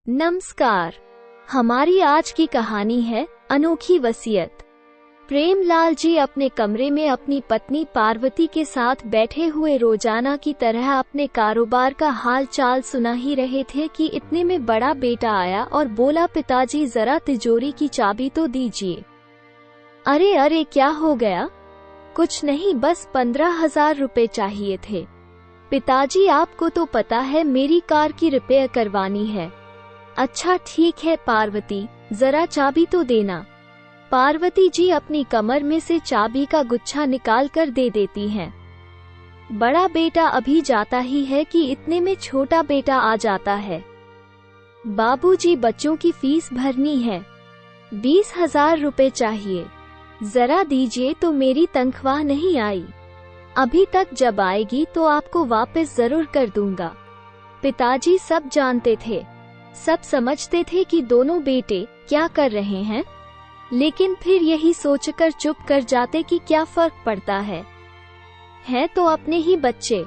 नमस्कार। हमारी आज की कहानी है अनोखी वसीयत। प्रेमलाल जी अपने कमरे में अपनी पत्नी पार्वती के साथ बैठे हुए रोजाना की तरह अपने कारोबार का हाल चाल सुना ही रहे थे कि इतने में बड़ा बेटा आया और बोला, पिताजी जरा तिजोरी की चाबी तो दीजिए। अरे अरे क्या हो गया? कुछ नहीं, बस 15,000 रुपए चाहिए थे। पिताजी आपको तो पता है मेरी कार की रिपेयर करवानी है। अच्छा ठीक है पार्वती, जरा चाबी तो देना। पार्वती जी अपनी कमर में से चाबी का गुच्छा निकाल कर दे देती हैं। बड़ा बेटा अभी जाता ही है कि इतने में छोटा बेटा आ जाता है। बाबूजी बच्चों की फीस भरनी है, 20,000 रुपए चाहिए, जरा दीजिए। तो मेरी तनख्वाह नहीं आई अभी तक, जब आएगी तो आपको वापस जरूर कर दूंगा। पिताजी सब जानते थे, सब समझते थे कि दोनों बेटे क्या कर रहे हैं, लेकिन फिर यही सोचकर चुप कर जाते कि क्या फर्क पड़ता है तो अपने ही बच्चे।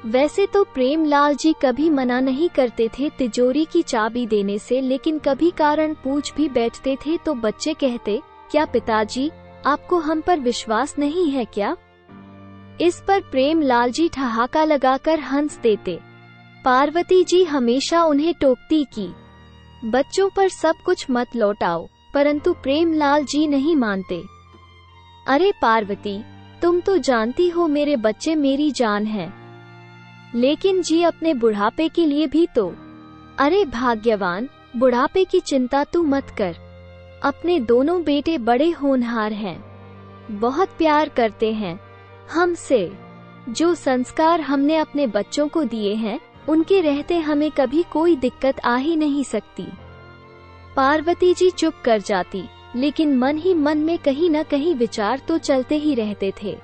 वैसे तो प्रेमलाल जी कभी मना नहीं करते थे तिजोरी की चाबी देने से, लेकिन कभी कारण पूछ भी बैठते थे तो बच्चे कहते, क्या पिताजी आपको हम पर विश्वास नहीं है क्या? इस पर प्रेमलाल जी ठहाका लगाकर हंस देते। पार्वती जी हमेशा उन्हें टोकती कि बच्चों पर सब कुछ मत लौटाओ, परंतु प्रेमलाल जी नहीं मानते। अरे पार्वती, तुम तो जानती हो मेरे बच्चे मेरी जान हैं, लेकिन जी अपने बुढ़ापे के लिए भी तो। अरे भाग्यवान, बुढ़ापे की चिंता तू मत कर। अपने दोनों बेटे बड़े होनहार हैं, बहुत प्यार करते हैं हमसे। जो संस्कार हमने अपने बच्चों को दिए हैं, उनके रहते हमें कभी कोई दिक्कत आ ही नहीं सकती। पार्वती जी चुप कर जाती, लेकिन मन ही मन में कहीं न कहीं विचार तो चलते ही रहते थे।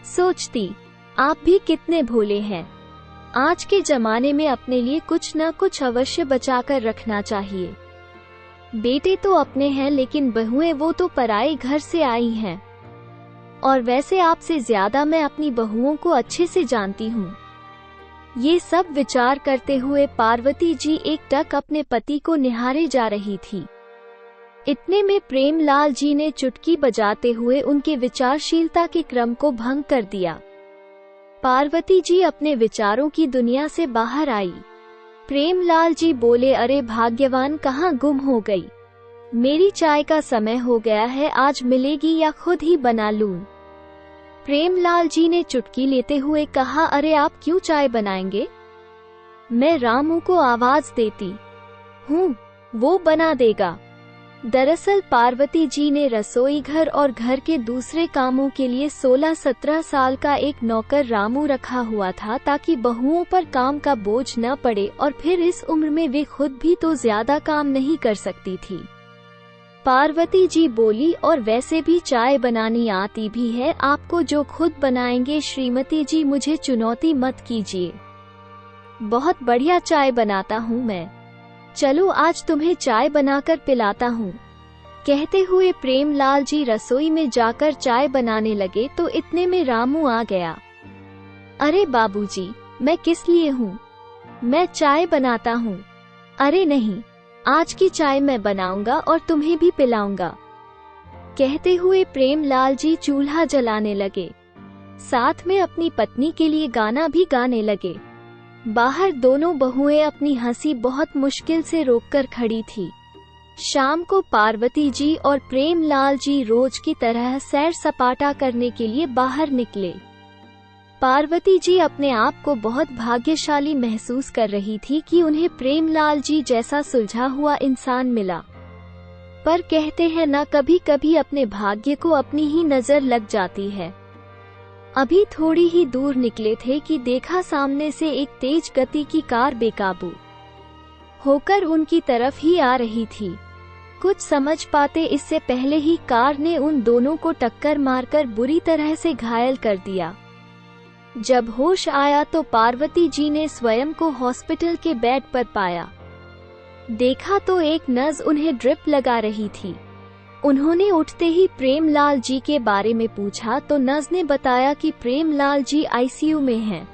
सोचती, आप भी कितने भोले हैं। आज के जमाने में अपने लिए कुछ न कुछ अवश्य बचाकर रखना चाहिए। बेटे तो अपने हैं, लेकिन बहुएं वो तो पराए घर से आई हैं। और वैसे आपसे ज्यादा मैं अपनी बहुओं को अच्छे से जानती हूँ। ये सब विचार करते हुए पार्वती जी एकटक अपने पति को निहारे जा रही थी। इतने में प्रेमलाल जी ने चुटकी बजाते हुए उनके विचारशीलता के क्रम को भंग कर दिया। पार्वती जी अपने विचारों की दुनिया से बाहर आई। प्रेमलाल जी बोले, अरे भाग्यवान, कहाँ गुम हो गई? मेरी चाय का समय हो गया है, आज मिलेगी या खुद ही बना लूं? प्रेमलाल जी ने चुटकी लेते हुए कहा, अरे आप क्यों चाय बनाएंगे? मैं रामू को आवाज देती हूँ, वो बना देगा। दरअसल पार्वती जी ने रसोई घर और घर के दूसरे कामों के लिए 16-17 साल का एक नौकर रामू रखा हुआ था, ताकि बहुओं पर काम का बोझ न पड़े, और फिर इस उम्र में वे खुद भी तो ज्यादा काम नहीं कर सकती थी। पार्वती जी बोली, और वैसे भी चाय बनानी आती भी है आपको, जो खुद बनाएंगे श्रीमती जी, मुझे चुनौती मत कीजिए। बहुत बढ़िया चाय बनाता हूँ मैं, चलो आज तुम्हें चाय बनाकर पिलाता हूँ। कहते हुए प्रेमलाल जी रसोई में जाकर चाय बनाने लगे तो इतने में रामू आ गया। अरे बाबूजी, मैं किस लिए हूँ? मैं चाय बनाता हूँ। अरे नहीं, आज की चाय मैं बनाऊंगा और तुम्हें भी पिलाऊंगा। कहते हुए प्रेमलाल जी चूल्हा जलाने लगे, साथ में अपनी पत्नी के लिए गाना भी गाने लगे। बाहर दोनों बहुएं अपनी हंसी बहुत मुश्किल से रोककर खड़ी थी। शाम को पार्वती जी और प्रेमलाल जी रोज की तरह सैर सपाटा करने के लिए बाहर निकले। पार्वती जी अपने आप को बहुत भाग्यशाली महसूस कर रही थी कि उन्हें प्रेमलाल जी जैसा सुलझा हुआ इंसान मिला। पर कहते हैं ना, कभी कभी अपने भाग्य को अपनी ही नजर लग जाती है। अभी थोड़ी ही दूर निकले थे कि देखा सामने से एक तेज गति की कार बेकाबू होकर उनकी तरफ ही आ रही थी। कुछ समझ पाते इससे पहले ही कार ने उन दोनों को टक्कर मारकर बुरी तरह से घायल कर दिया। जब होश आया तो पार्वती जी ने स्वयं को हॉस्पिटल के बेड पर पाया। देखा तो एक नर्स उन्हें ड्रिप लगा रही थी। उन्होंने उठते ही प्रेमलाल जी के बारे में पूछा तो नर्स ने बताया कि प्रेमलाल जी आईसीयू में हैं।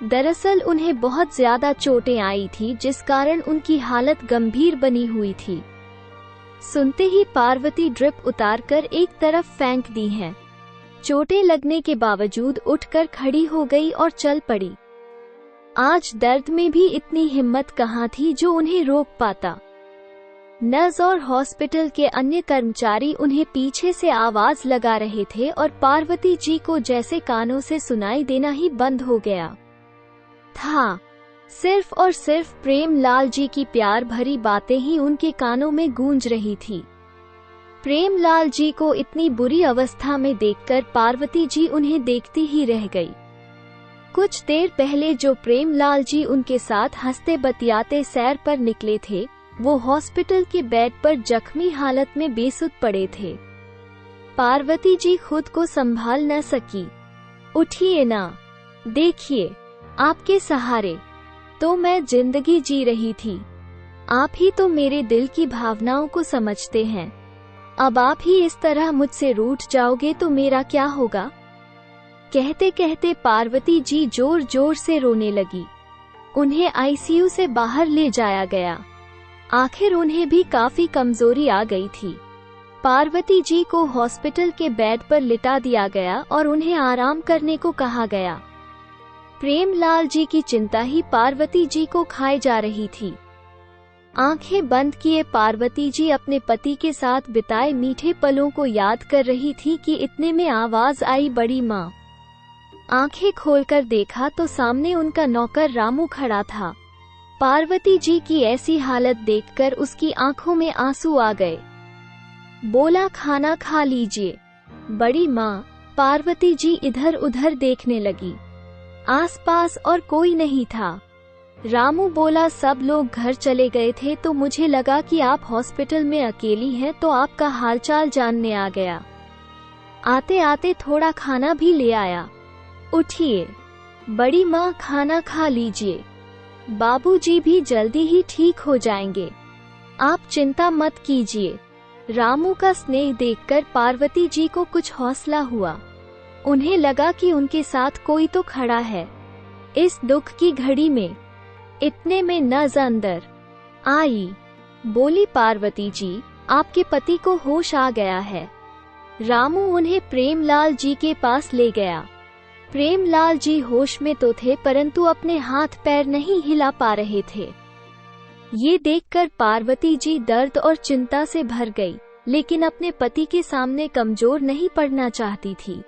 दरअसल उन्हें बहुत ज्यादा चोटें आई थी, जिस कारण उनकी हालत गंभीर बनी हुई थी। सुनते ही पार्वती ड्रिप उतारकर एक तरफ फेंक दी हैं। चोटें लगने के बावजूद उठकर खड़ी हो गई और चल पड़ी। आज दर्द में भी इतनी हिम्मत कहाँ थी जो उन्हें रोक पाता। नर्स और हॉस्पिटल के अन्य कर्मचारी उन्हें पीछे से आवाज लगा रहे थे और पार्वती जी को जैसे कानों से सुनाई देना ही बंद हो गया था। सिर्फ और सिर्फ प्रेम लाल जी की प्यार भरी बातें ही उनके कानों में गूंज रही थी। प्रेम लाल जी को इतनी बुरी अवस्था में देखकर पार्वती जी उन्हें देखती ही रह गई। कुछ देर पहले जो प्रेम लाल जी उनके साथ हंसते बतियाते सैर पर निकले थे, वो हॉस्पिटल के बेड पर जख्मी हालत में बेसुध पड़े थे। पार्वती जी खुद को संभाल न सकी। उठिए ना, देखिए आपके सहारे तो मैं जिंदगी जी रही थी। आप ही तो मेरे दिल की भावनाओं को समझते हैं। अब आप ही इस तरह मुझसे रूठ जाओगे तो मेरा क्या होगा? कहते कहते पार्वती जी जोर जोर से रोने लगी। उन्हें आईसीयू से बाहर ले जाया गया। आखिर उन्हें भी काफी कमजोरी आ गई थी। पार्वती जी को हॉस्पिटल के बेड पर लिटा दिया गया और उन्हें आराम करने को कहा गया। प्रेम लाल जी की चिंता ही पार्वती जी को खाए जा रही थी। आंखें बंद किए पार्वती जी अपने पति के साथ बिताए मीठे पलों को याद कर रही थी कि इतने में आवाज आई, बड़ी माँ। आंखें खोलकर देखा तो सामने उनका नौकर रामू खड़ा था। पार्वती जी की ऐसी हालत देखकर उसकी आंखों में आंसू आ गए। बोला, खाना खा लीजिए बड़ी माँ। पार्वती जी इधर उधर देखने लगी। आसपास और कोई नहीं था। रामू बोला, सब लोग घर चले गए थे तो मुझे लगा कि आप हॉस्पिटल में अकेली हैं तो आपका हालचाल जानने आ गया। आते आते थोड़ा खाना भी ले आया। उठिए बड़ी माँ, खाना खा लीजिए। बाबूजी भी जल्दी ही ठीक हो जाएंगे, आप चिंता मत कीजिए। रामू का स्नेह देखकर पार्वती जी को कुछ हौसला हुआ। उन्हें लगा कि उनके साथ कोई तो खड़ा है इस दुख की घड़ी में। इतने में नज़ अंदर आई। बोली, पार्वती जी आपके पति को होश आ गया है। रामू उन्हें प्रेमलाल जी के पास ले गया। प्रेमलाल जी होश में तो थे परंतु अपने हाथ पैर नहीं हिला पा रहे थे। ये देखकर पार्वती जी दर्द और चिंता से भर गई, लेकिन अपने पति के सामने कमजोर नहीं पड़ना चाहती थी।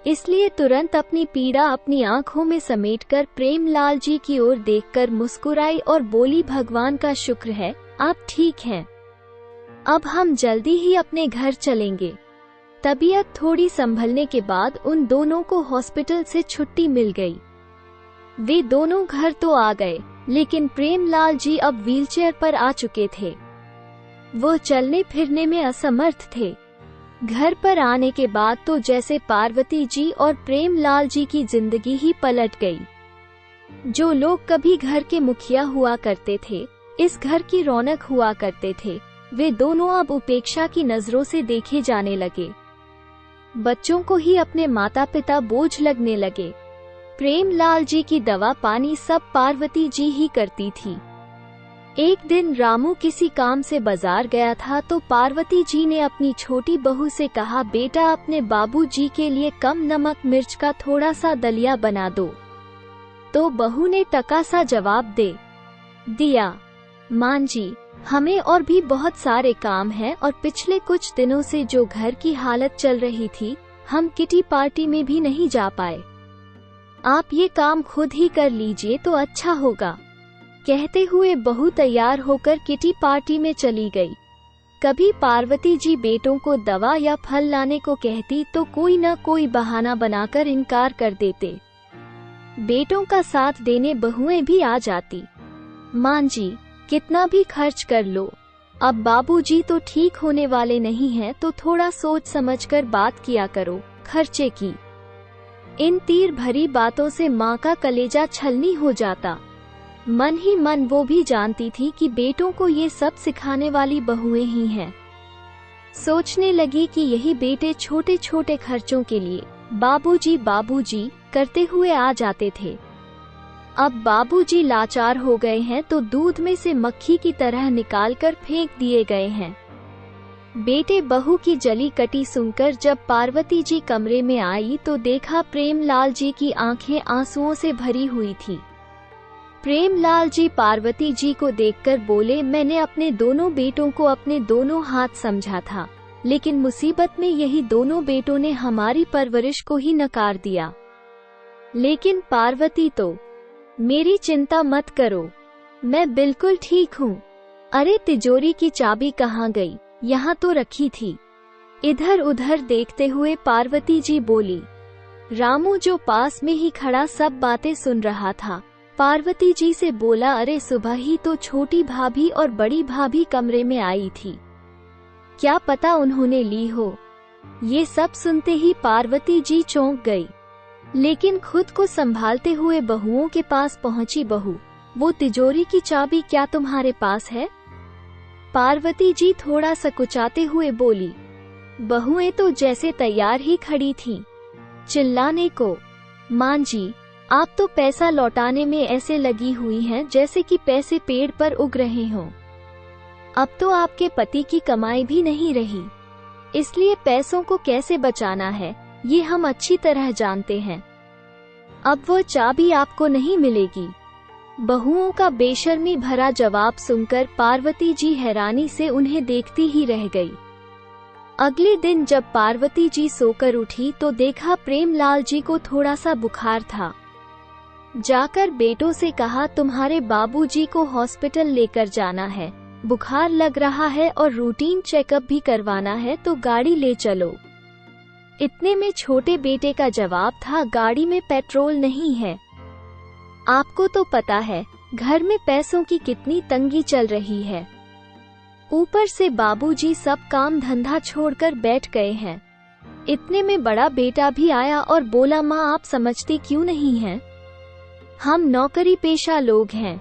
इसलिए तुरंत अपनी पीड़ा अपनी आंखों में समेटकर प्रेमलाल जी की ओर देखकर मुस्कुराई और बोली, भगवान का शुक्र है आप ठीक हैं। अब हम जल्दी ही अपने घर चलेंगे। तबीयत थोड़ी संभलने के बाद उन दोनों को हॉस्पिटल से छुट्टी मिल गई। वे दोनों घर तो आ गए, लेकिन प्रेमलाल जी अब व्हीलचेयर पर आ चुके थे। वो चलने फिरने में असमर्थ थे। घर पर आने के बाद तो जैसे पार्वती जी और प्रेमलाल जी की जिंदगी ही पलट गई। जो लोग कभी घर के मुखिया हुआ करते थे, इस घर की रौनक हुआ करते थे, वे दोनों अब उपेक्षा की नजरों से देखे जाने लगे। बच्चों को ही अपने माता पिता बोझ लगने लगे। प्रेमलाल जी की दवा पानी सब पार्वती जी ही करती थी। एक दिन रामू किसी काम से बाजार गया था तो पार्वती जी ने अपनी छोटी बहू से कहा, बेटा अपने बाबूजी के लिए कम नमक मिर्च का थोड़ा सा दलिया बना दो। तो बहू ने टका सा जवाब दे दिया, मां जी हमें और भी बहुत सारे काम हैं और पिछले कुछ दिनों से जो घर की हालत चल रही थी, हम किटी पार्टी में भी नहीं जा पाए। आप ये काम खुद ही कर लीजिए तो अच्छा होगा। कहते हुए बहू तैयार होकर किटी पार्टी में चली गई। कभी पार्वती जी बेटों को दवा या फल लाने को कहती तो कोई न कोई बहाना बनाकर इनकार कर देते। बेटों का साथ देने बहुएं भी आ जाती। मां जी कितना भी खर्च कर लो, अब बाबूजी तो ठीक होने वाले नहीं हैं तो थोड़ा सोच समझकर बात किया करो खर्चे की। इन तीर भरी बातों से माँ का कलेजा छलनी हो जाता। मन ही मन वो भी जानती थी कि बेटों को ये सब सिखाने वाली बहुएं ही हैं। सोचने लगी कि यही बेटे छोटे छोटे खर्चों के लिए बाबूजी बाबूजी करते हुए आ जाते थे। अब बाबूजी लाचार हो गए हैं तो दूध में से मक्खी की तरह निकालकर फेंक दिए गए हैं। बेटे बहू की जली कटी सुनकर जब पार्वती जी कमरे में आई तो देखा प्रेमलाल जी की आंखें आंसुओं से भरी हुई थी। प्रेमलाल जी पार्वती जी को देखकर बोले, मैंने अपने दोनों बेटों को अपने दोनों हाथ समझा था, लेकिन मुसीबत में यही दोनों बेटों ने हमारी परवरिश को ही नकार दिया। लेकिन पार्वती तो, मेरी चिंता मत करो, मैं बिल्कुल ठीक हूँ। अरे तिजोरी की चाबी कहाँ गई? यहाँ तो रखी थी। इधर उधर देखते हुए पार्वती जी बोली। रामू जो पास में ही खड़ा सब बातें सुन रहा था, पार्वती जी से बोला, अरे सुबह ही तो छोटी भाभी और बड़ी भाभी कमरे में आई थी, क्या पता उन्होंने ली हो। ये सब सुनते ही पार्वती जी चौंक गई, लेकिन खुद को संभालते हुए बहुओं के पास पहुंची। बहू, वो तिजोरी की चाबी क्या तुम्हारे पास है? पार्वती जी थोड़ा सकुचाते हुए बोली। बहुएं तो जैसे तैयार ही खड़ी थीं, चिल्लाने को, मां जी, आप तो पैसा लौटाने में ऐसे लगी हुई हैं जैसे कि पैसे पेड़ पर उग रहे हों। अब तो आपके पति की कमाई भी नहीं रही, इसलिए पैसों को कैसे बचाना है ये हम अच्छी तरह जानते हैं। अब वो चाबी आपको नहीं मिलेगी। बहुओं का बेशर्मी भरा जवाब सुनकर पार्वती जी हैरानी से उन्हें देखती ही रह गई। अगले दिन जब पार्वती जी सोकर उठी तो देखा प्रेमलाल जी को थोड़ा सा बुखार था। जाकर बेटों से कहा, तुम्हारे बाबूजी को हॉस्पिटल लेकर जाना है, बुखार लग रहा है और रूटीन चेकअप भी करवाना है, तो गाड़ी ले चलो। इतने में छोटे बेटे का जवाब था, गाड़ी में पेट्रोल नहीं है। आपको तो पता है घर में पैसों की कितनी तंगी चल रही है, ऊपर से बाबूजी सब काम धंधा छोड़कर बैठ गए हैं। इतने में बड़ा बेटा भी आया और बोला, माँ आप समझती क्यों नहीं हैं? हम नौकरी पेशा लोग हैं,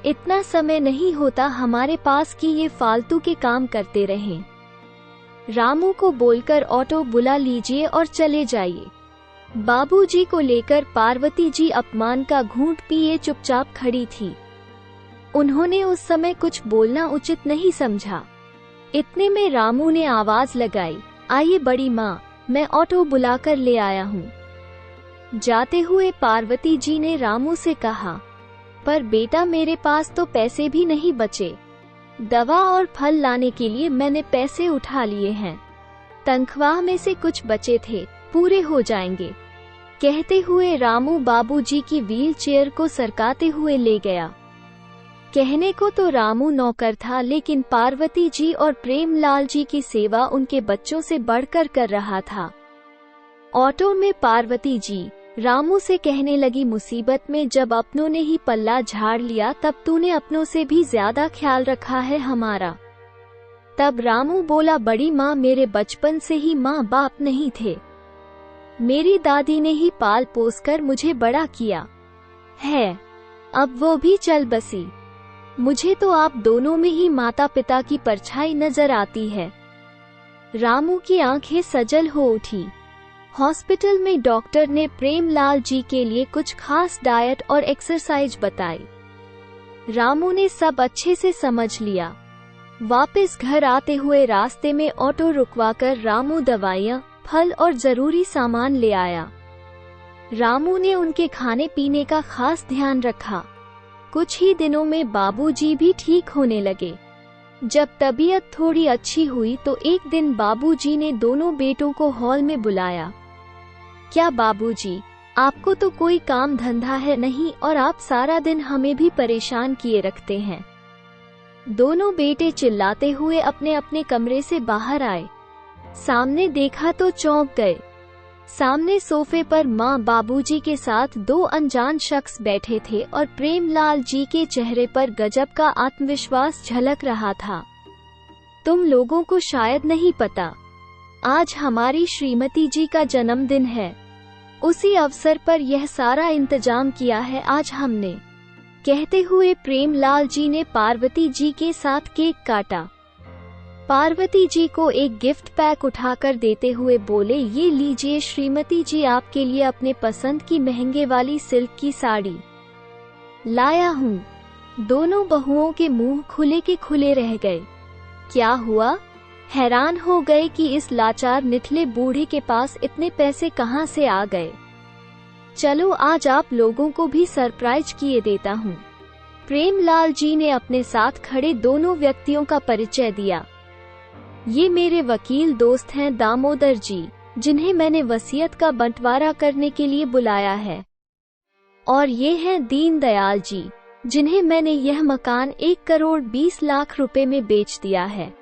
इतना समय नहीं होता हमारे पास कि ये फालतू के काम करते रहें। रामू को बोलकर ऑटो बुला लीजिए और चले जाइए। बाबूजी को लेकर पार्वती जी अपमान का घूंट पिए चुपचाप खड़ी थी। उन्होंने उस समय कुछ बोलना उचित नहीं समझा। इतने में रामू ने आवाज लगाई, आइए बड़ी माँ, मैं ऑटो बुलाकर ले आया हूँ। जाते हुए पार्वती जी ने रामू से कहा, पर बेटा मेरे पास तो पैसे भी नहीं बचे, दवा और फल लाने के लिए मैंने पैसे उठा लिए हैं, तनख्वाह में से कुछ बचे थे, पूरे हो जाएंगे। कहते हुए रामू बाबूजी की व्हील चेयर को सरकाते हुए ले गया। कहने को तो रामू नौकर था, लेकिन पार्वती जी और प्रेमलाल जी की सेवा उनके बच्चों से बढ़कर कर रहा था। ऑटो में पार्वती जी रामू से कहने लगी, मुसीबत में जब अपनों ने ही पल्ला झाड़ लिया तब तूने अपनों से भी ज्यादा ख्याल रखा है हमारा। तब रामू बोला, बड़ी माँ मेरे बचपन से ही माँ बाप नहीं थे, मेरी दादी ने ही पाल पोस कर मुझे बड़ा किया है, अब वो भी चल बसी। मुझे तो आप दोनों में ही माता पिता की परछाई नजर आती है। रामू की आंखें सजल हो उठी। हॉस्पिटल में डॉक्टर ने प्रेमलाल जी के लिए कुछ खास डाइट और एक्सरसाइज बताई। रामू ने सब अच्छे से समझ लिया। वापस घर आते हुए रास्ते में ऑटो रुकवाकर रामू दवाइयाँ, फल और जरूरी सामान ले आया। रामू ने उनके खाने पीने का खास ध्यान रखा। कुछ ही दिनों में बाबूजी भी ठीक होने लगे। जब तबीयत थोड़ी अच्छी हुई तो एक दिन बाबूजी ने दोनों बेटों को हॉल में बुलाया। क्या बाबूजी, आपको तो कोई काम धंधा है नहीं और आप सारा दिन हमें भी परेशान किए रखते हैं। दोनों बेटे चिल्लाते हुए अपने अपने कमरे से बाहर आए। सामने देखा तो चौंक गए। सामने सोफे पर माँ बाबूजी के साथ दो अनजान शख्स बैठे थे और प्रेमलाल जी के चेहरे पर गजब का आत्मविश्वास झलक रहा था। तुम लोगों को शायद नहीं पता, आज हमारी श्रीमती जी का जन्मदिन है, उसी अवसर पर यह सारा इंतजाम किया है आज हमने। कहते हुए प्रेमलाल जी ने पार्वती जी के साथ केक काटा। पार्वती जी को एक गिफ्ट पैक उठाकर देते हुए बोले, ये लीजिए श्रीमती जी, आपके लिए अपने पसंद की महंगे वाली सिल्क की साड़ी। लाया हूँ। दोनों बहुओं के मुंह खुले के खुले रह गए। क्या हुआ? हैरान हो गए कि इस लाचार निठले बूढ़े के पास इतने पैसे कहाँ से आ गए। चलो आज आप लोगों को भी सरप्राइज किए देता हूँ। प्रेमलाल जी ने अपने साथ खड़े दोनों व्यक्तियों का परिचय दिया। ये मेरे वकील दोस्त हैं दामोदर जी, जिन्हें मैंने वसीयत का बंटवारा करने के लिए बुलाया है। और ये हैं दीनदयाल जी, जिन्हें मैंने यह मकान 1,20,00,000 रुपए में बेच दिया है।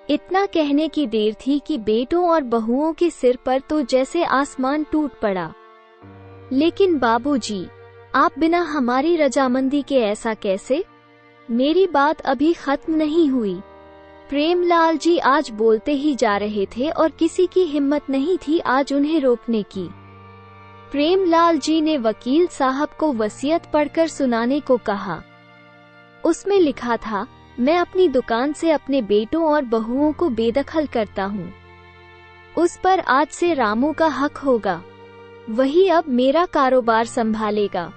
इतना कहने की देर थी कि बेटों और बहुओं के सिर पर तो जैसे आसमान टूट पड़ा। लेकिन बाबूजी, आप बिना हमारी रजामंदी के ऐसा कैसे? मेरी बात अभी खत्म नहीं हुई। प्रेमलाल जी आज बोलते ही जा रहे थे और किसी की हिम्मत नहीं थी आज उन्हें रोकने की। प्रेमलाल जी ने वकील साहब को वसीयत पढ़कर सुनाने को कहा। उसमें लिखा था, मैं अपनी दुकान से अपने बेटों और बहुओं को बेदखल करता हूँ। उस पर आज से रामू का हक होगा। वही अब मेरा कारोबार संभालेगा।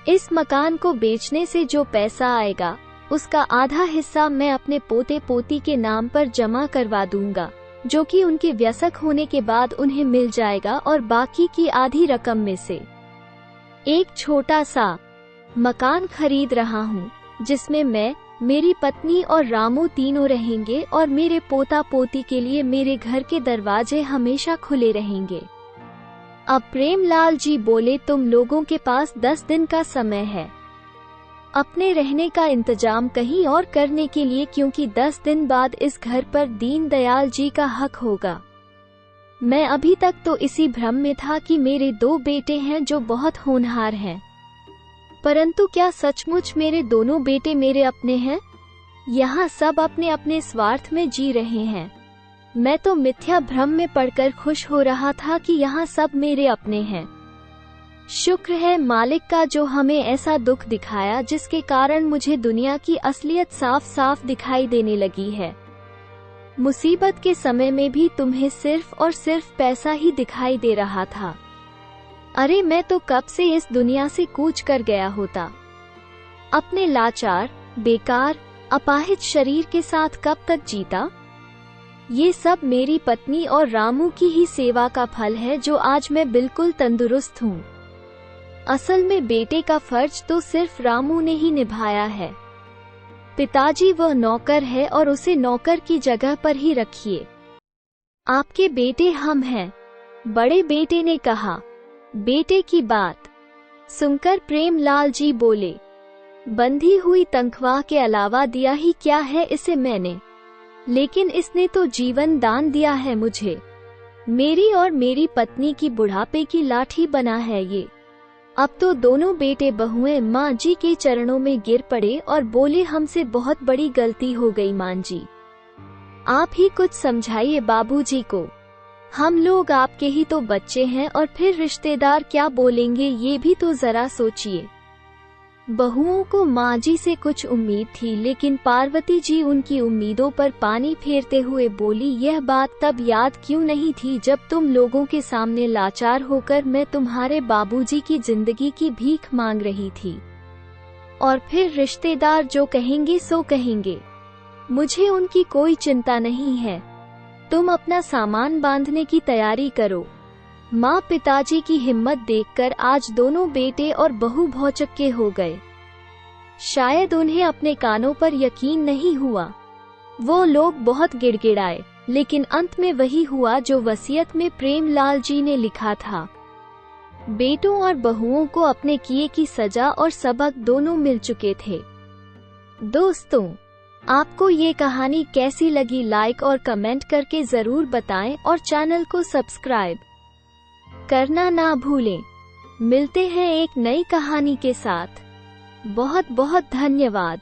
इस मकान को बेचने से जो पैसा आएगा, उसका आधा हिस्सा मैं अपने पोते पोती के नाम पर जमा करवा दूंगा, जो कि उनके वयस्क होने के बाद उन्हें मिल जाएगा, और बाकी की आधी रकम में से एक छोटा सा मकान खरीद रहा हूँ, जिसमें मैं, मेरी पत्नी और रामू तीनों रहेंगे, और मेरे पोता पोती के लिए मेरे घर के दरवाजे हमेशा खुले रहेंगे। अब प्रेमलाल जी बोले, तुम लोगों के पास 10 दिन का समय है अपने रहने का इंतजाम कहीं और करने के लिए, क्योंकि 10 दिन बाद इस घर पर दीनदयाल जी का हक होगा। मैं अभी तक तो इसी भ्रम में था कि मेरे 2 बेटे हैं जो बहुत होनहार हैं, परंतु क्या सचमुच मेरे दोनों बेटे मेरे अपने हैं? यहाँ सब अपने अपने स्वार्थ में जी रहे हैं। मैं तो मिथ्या भ्रम में पड़कर खुश हो रहा था कि यहाँ सब मेरे अपने हैं। शुक्र है मालिक का जो हमें ऐसा दुख दिखाया जिसके कारण मुझे दुनिया की असलियत साफ साफ दिखाई देने लगी है। मुसीबत के समय में भी तुम्हें सिर्फ और सिर्फ पैसा ही दिखाई दे रहा था। अरे मैं तो कब से इस दुनिया से कूच कर गया होता। अपने लाचार, बेकार, अपाहिज शरीर के साथ कब तक जीता। ये सब मेरी पत्नी और रामू की ही सेवा का फल है जो आज मैं बिल्कुल तंदुरुस्त हूँ। असल में बेटे का फर्ज तो सिर्फ रामू ने ही निभाया है। पिताजी वह नौकर है और उसे नौकर की जगह पर ही रखिए। आपके बेटे हम हैं, बड़े बेटे ने कहा। बेटे की बात सुनकर प्रेमलाल जी बोले, बंधी हुई तनख्वाह के अलावा दिया ही क्या है इसे मैंने, लेकिन इसने तो जीवन दान दिया है मुझे। मेरी और मेरी पत्नी की बुढ़ापे की लाठी बना है ये। अब तो दोनों बेटे बहुएं माँ जी के चरणों में गिर पड़े और बोले, हमसे बहुत बड़ी गलती हो गई माँ जी, आप ही कुछ समझाइए बाबूजी को। हम लोग आपके ही तो बच्चे हैं और फिर रिश्तेदार क्या बोलेंगे ये भी तो जरा सोचिए। बहुओं को माँ जी से कुछ उम्मीद थी, लेकिन पार्वती जी उनकी उम्मीदों पर पानी फेरते हुए बोली, यह बात तब याद क्यों नहीं थी जब तुम लोगों के सामने लाचार होकर मैं तुम्हारे बाबूजी की जिंदगी की भीख मांग रही थी। और फिर रिश्तेदार जो कहेंगे सो कहेंगे, मुझे उनकी कोई चिंता नहीं है। तुम अपना सामान बांधने की तैयारी करो। माँ पिताजी की हिम्मत देखकर आज दोनों बेटे और बहू भौचक्के हो गए। शायद उन्हें अपने कानों पर यकीन नहीं हुआ। वो लोग बहुत गिड़गिड़ाए, लेकिन अंत में वही हुआ जो वसीयत में प्रेमलाल जी ने लिखा था। बेटों और बहुओं को अपने किए की सजा और सबक दोनों मिल चुके थे। दोस्तों, आपको ये कहानी कैसी लगी लाइक और कमेंट करके जरूर बताएं और चैनल को सब्सक्राइब करना ना भूलें। मिलते हैं एक नई कहानी के साथ। बहुत बहुत धन्यवाद।